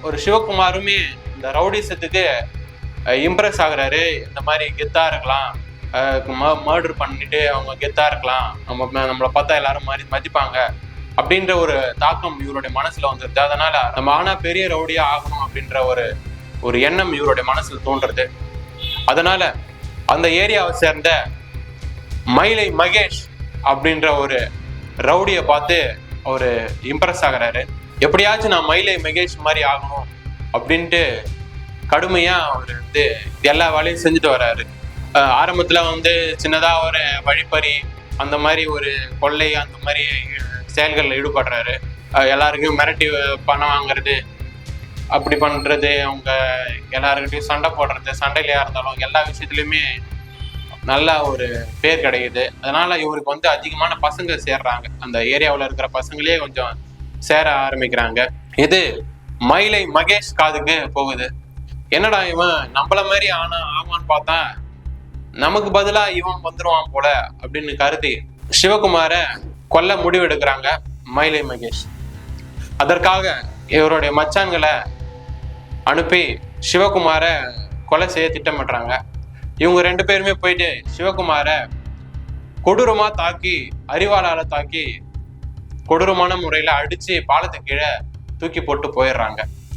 ஒரு சிவகுமாருமே இந்த ரவுடிசத்துக்கு இம்ப்ரெஸ் ஆகுறாரு. இந்த மாதிரி கெத்தா இருக்கலாம், மர்டர் பண்ணிட்டு அவங்க கெத்தா இருக்கலாம், நம்மளை பார்த்தா எல்லாரும் மாதிரி மதிப்பாங்க அப்படின்ற ஒரு தாக்கம் இவருடைய மனசுல வந்துருது. அதனால நம்ம ஆனா பெரிய ரவுடியா ஆகணும் அப்படின்ற ஒரு எண்ணம் இவருடைய மனசுல தோன்றுறது. அதனால அந்த ஏரியாவை சேர்ந்த மயிலை மகேஷ் அப்படின்ற ஒரு ரவுடியை பார்த்து அவரு இம்ப்ரெஸ் ஆகுறாரு. எப்படியாச்சும் நான் மயிலை மகேஷ் மாதிரி ஆகணும் அப்படின்ட்டு கடுமையா அவர் எல்லா வேலையும் செஞ்சுட்டு வர்றாரு. ஆரம்பத்துல சின்னதா ஒரு வழிப்பறி, அந்த மாதிரி ஒரு கொள்ளை, அந்த மாதிரி செயல்களில் ஈடுபடுறாரு. எல்லாருக்கும் மிரட்டி பணம் வாங்குறது, அப்படி பண்றது, அவங்க எல்லாருக்கிட்டையும் சண்டை போடுறது, சண்டையிலையா இருந்தாலும் எல்லா விஷயத்துலயுமே நல்ல ஒரு பேர் கிடைக்குது. அதனால இவருக்கு அதிகமான பசங்க சேர்றாங்க. அந்த ஏரியாவில் இருக்கிற பசங்களே கொஞ்சம் சேர ஆரம்பிக்கிறாங்க. இது மயிலை மகேஷ் காதுக்கு போகுது. என்னடா இவன் நம்மள மாதிரி ஆமான்னு பார்த்தா நமக்கு பதிலா இவன் வந்துருவான் போல அப்படின்னு கருதி சிவகுமார கொல்ல முடிவெடுக்கிறாங்க மயிலை மகேஷ். அதற்காக இவருடைய மச்சான்களை அனுப்பி சிவகுமார கொலை செய்ய திட்டமிடுறாங்க. இவங்க 2 பேருமே போயிட்டு சிவகுமார கொடூரமா தாக்கி, அறிவாளால தாக்கி கொடூரமான முறையில அடிச்சு பாலத்துக்கு கீழே தூக்கி போட்டு போயிடுறாங்க.